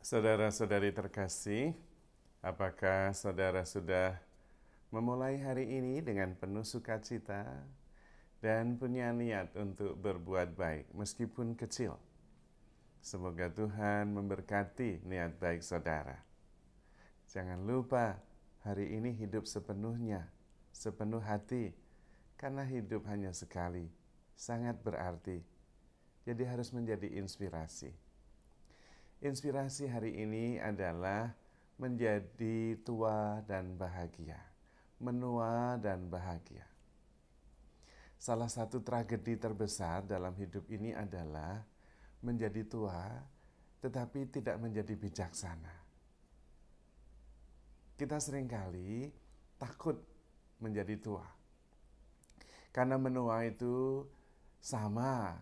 Saudara-saudari terkasih, apakah saudara sudah memulai hari ini dengan penuh sukacita dan punya niat untuk berbuat baik meskipun kecil? Semoga Tuhan memberkati niat baik saudara. Jangan lupa hari ini hidup sepenuhnya, sepenuh hati, karena hidup hanya sekali, sangat berarti. Jadi harus menjadi inspirasi. Inspirasi hari ini adalah menjadi tua dan bahagia, menua dan bahagia. Salah satu tragedi terbesar dalam hidup ini adalah menjadi tua tetapi tidak menjadi bijaksana. Kita seringkali takut menjadi tua. Karena menua itu sama,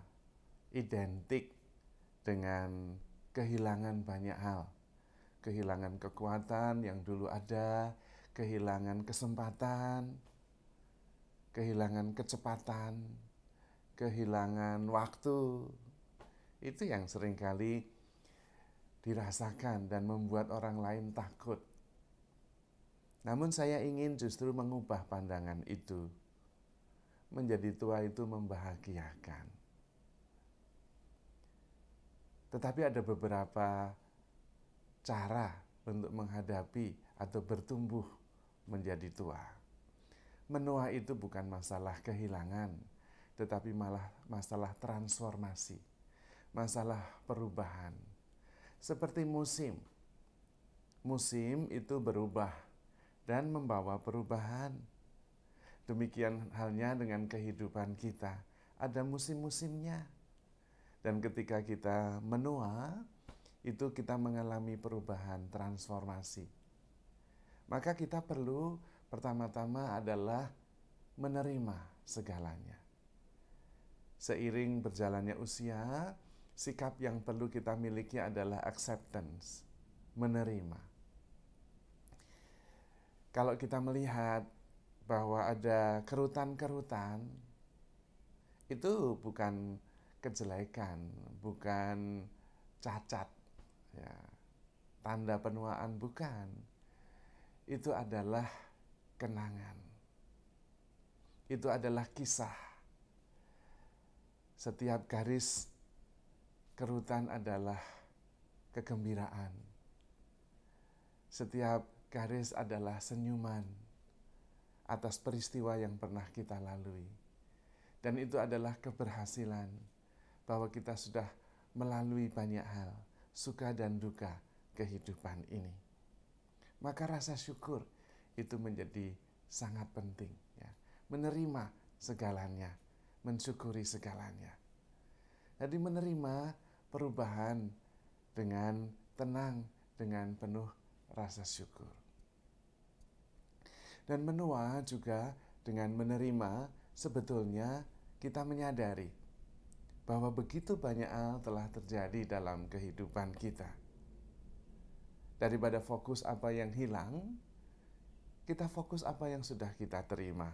identik dengan kehilangan banyak hal. Kehilangan kekuatan yang dulu ada, kehilangan kesempatan, kehilangan kecepatan, kehilangan waktu. Itu yang seringkali dirasakan dan membuat orang lain takut. Namun saya ingin justru mengubah pandangan itu. Menjadi tua itu membahagiakan. Tetapi ada beberapa cara untuk menghadapi atau bertumbuh menjadi tua. Menua itu bukan masalah kehilangan, tetapi malah masalah transformasi, masalah perubahan. Seperti musim. Musim itu berubah dan membawa perubahan. Demikian halnya dengan kehidupan kita. Ada musim-musimnya. Dan ketika kita menua, itu kita mengalami perubahan, transformasi. Maka kita perlu pertama-tama adalah menerima segalanya. Seiring berjalannya usia, sikap yang perlu kita miliki adalah acceptance, menerima. Kalau kita melihat bahwa ada kerutan-kerutan, itu bukan kejelekan, bukan cacat, ya, tanda penuaan bukan. Itu adalah kenangan. Itu adalah kisah. Setiap garis kerutan adalah kegembiraan. Setiap garis adalah senyuman atas peristiwa yang pernah kita lalui. Dan itu adalah keberhasilan bahwa kita sudah melalui banyak hal, suka dan duka kehidupan ini. Maka rasa syukur itu menjadi sangat penting, ya. Menerima segalanya, mensyukuri segalanya. Jadi menerima perubahan dengan tenang, dengan penuh rasa syukur. Dan menua juga dengan menerima, sebetulnya kita menyadari bahwa begitu banyak hal telah terjadi dalam kehidupan kita. Daripada fokus apa yang hilang, kita fokus apa yang sudah kita terima.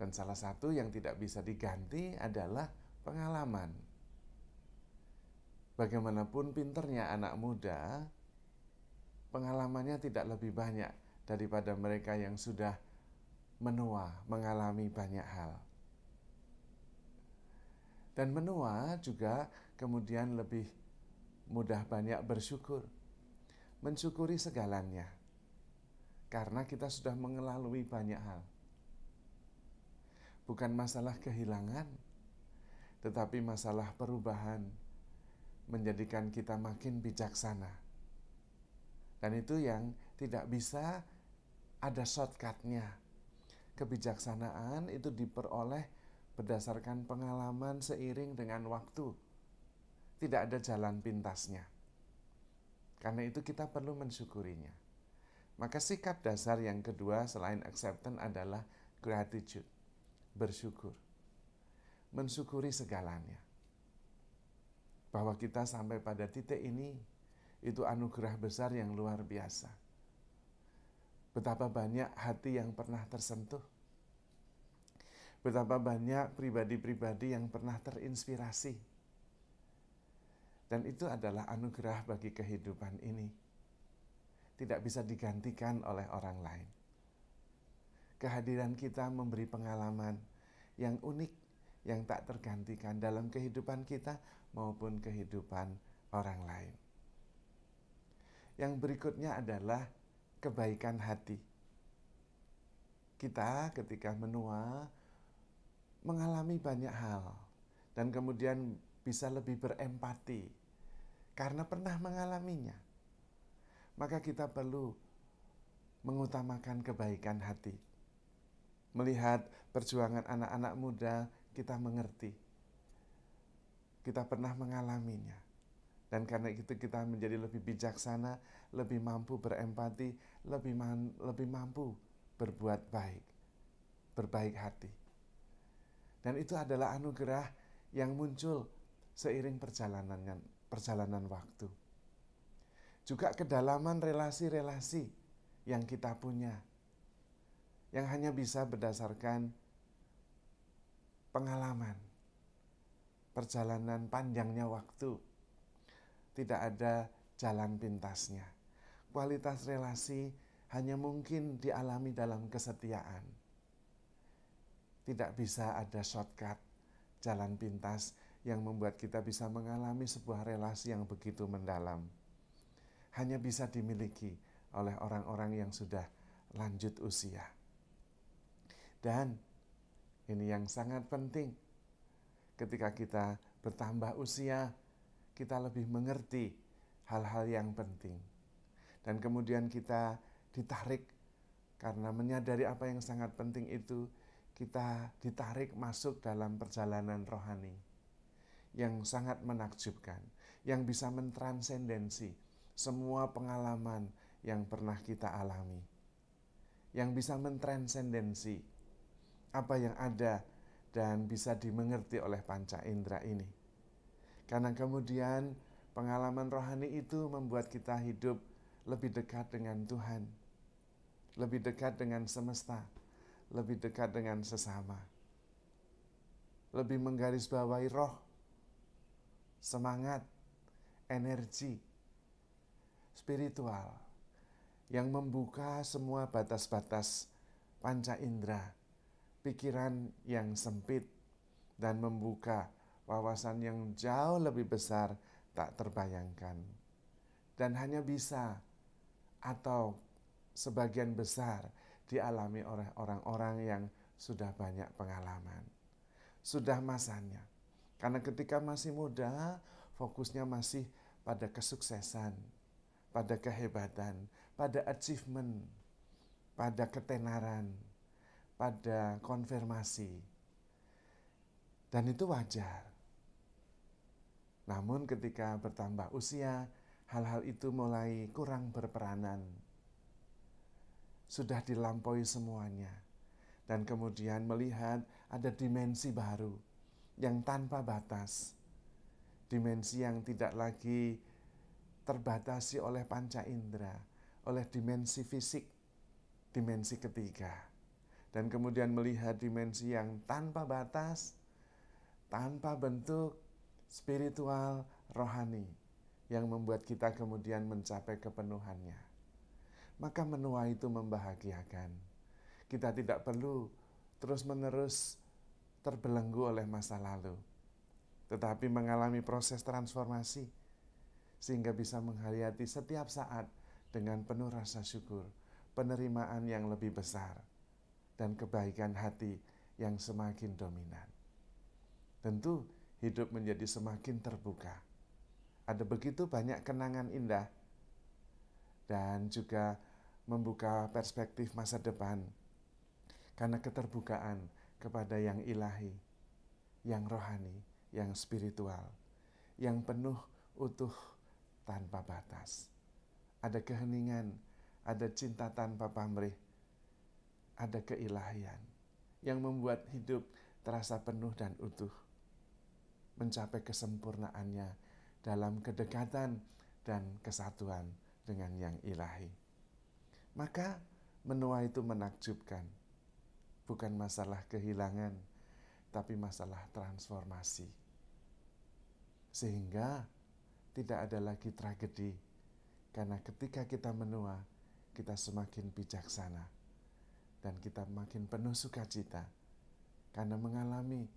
Dan salah satu yang tidak bisa diganti adalah pengalaman. Bagaimanapun pinternya anak muda, pengalamannya tidak lebih banyak daripada mereka yang sudah menua, mengalami banyak hal. Dan menua juga kemudian lebih mudah banyak bersyukur. Mensyukuri segalanya. Karena kita sudah mengalami banyak hal. Bukan masalah kehilangan, tetapi masalah perubahan menjadikan kita makin bijaksana. Dan itu yang tidak bisa ada shortcut-nya. Kebijaksanaan itu diperoleh berdasarkan pengalaman seiring dengan waktu. Tidak ada jalan pintasnya. Karena itu kita perlu mensyukurinya. Maka sikap dasar yang kedua selain acceptance adalah gratitude, bersyukur. Mensyukuri segalanya. Bahwa kita sampai pada titik ini, itu anugerah besar yang luar biasa. Betapa banyak hati yang pernah tersentuh. Betapa banyak pribadi-pribadi yang pernah terinspirasi. Dan itu adalah anugerah bagi kehidupan ini. Tidak bisa digantikan oleh orang lain. Kehadiran kita memberi pengalaman yang unik, yang tak tergantikan dalam kehidupan kita maupun kehidupan orang lain. Yang berikutnya adalah kebaikan hati. Kita ketika menua mengalami banyak hal dan kemudian bisa lebih berempati karena pernah mengalaminya. Maka kita perlu mengutamakan kebaikan hati. Melihat perjuangan anak-anak muda, kita mengerti. Kita pernah mengalaminya. Dan karena itu kita menjadi lebih bijaksana, lebih mampu berempati, lebih mampu berbuat baik, berbaik hati. Dan itu adalah anugerah yang muncul seiring perjalanan waktu. Juga kedalaman relasi-relasi yang kita punya, yang hanya bisa berdasarkan pengalaman, perjalanan panjangnya waktu. Tidak ada jalan pintasnya. Kualitas relasi hanya mungkin dialami dalam kesetiaan. Tidak bisa ada shortcut, jalan pintas yang membuat kita bisa mengalami sebuah relasi yang begitu mendalam. Hanya bisa dimiliki oleh orang-orang yang sudah lanjut usia. Dan ini yang sangat penting, ketika kita bertambah usia, kita lebih mengerti hal-hal yang penting. Dan kemudian kita ditarik karena menyadari apa yang sangat penting itu, kita ditarik masuk dalam perjalanan rohani yang sangat menakjubkan, yang bisa mentransendensi semua pengalaman yang pernah kita alami, yang bisa mentransendensi apa yang ada dan bisa dimengerti oleh panca indera ini. Karena kemudian pengalaman rohani itu membuat kita hidup lebih dekat dengan Tuhan, lebih dekat dengan semesta, lebih dekat dengan sesama, lebih menggarisbawahi roh, semangat, energi spiritual yang membuka semua batas-batas panca indera, pikiran yang sempit, dan membuka wawasan yang jauh lebih besar tak terbayangkan. Dan hanya bisa atau sebagian besar dialami oleh orang-orang yang sudah banyak pengalaman. Sudah masanya. Karena ketika masih muda, fokusnya masih pada kesuksesan, pada kehebatan, pada achievement, pada ketenaran, pada konfirmasi. Dan itu wajar. Namun ketika bertambah usia, hal-hal itu mulai kurang berperanan. Sudah dilampaui semuanya. Dan kemudian melihat ada dimensi baru yang tanpa batas. Dimensi yang tidak lagi terbatasi oleh panca indera, oleh dimensi fisik, dimensi ketiga. Dan kemudian melihat dimensi yang tanpa batas, tanpa bentuk, spiritual, rohani, yang membuat kita kemudian mencapai kepenuhannya. Maka menua itu membahagiakan. Kita tidak perlu terus-menerus terbelenggu oleh masa lalu, tetapi mengalami proses transformasi, sehingga bisa menghayati setiap saat dengan penuh rasa syukur, penerimaan yang lebih besar, dan kebaikan hati yang semakin dominan. Tentu hidup menjadi semakin terbuka. Ada begitu banyak kenangan indah dan juga membuka perspektif masa depan karena keterbukaan kepada yang ilahi, yang rohani, yang spiritual, yang penuh, utuh, tanpa batas. Ada keheningan, ada cinta tanpa pamrih, ada keilahian yang membuat hidup terasa penuh dan utuh, mencapai kesempurnaannya dalam kedekatan dan kesatuan dengan yang ilahi. Maka menua itu menakjubkan. Bukan masalah kehilangan, tapi masalah transformasi. Sehingga tidak ada lagi tragedi, karena ketika kita menua, kita semakin bijaksana dan kita makin penuh sukacita karena mengalami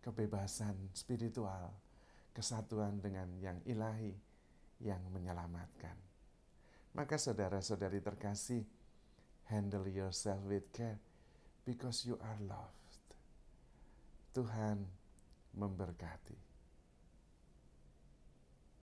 kebebasan spiritual, kesatuan dengan yang ilahi yang menyelamatkan. Maka saudara-saudari terkasih, handle yourself with care because you are loved. Tuhan memberkati.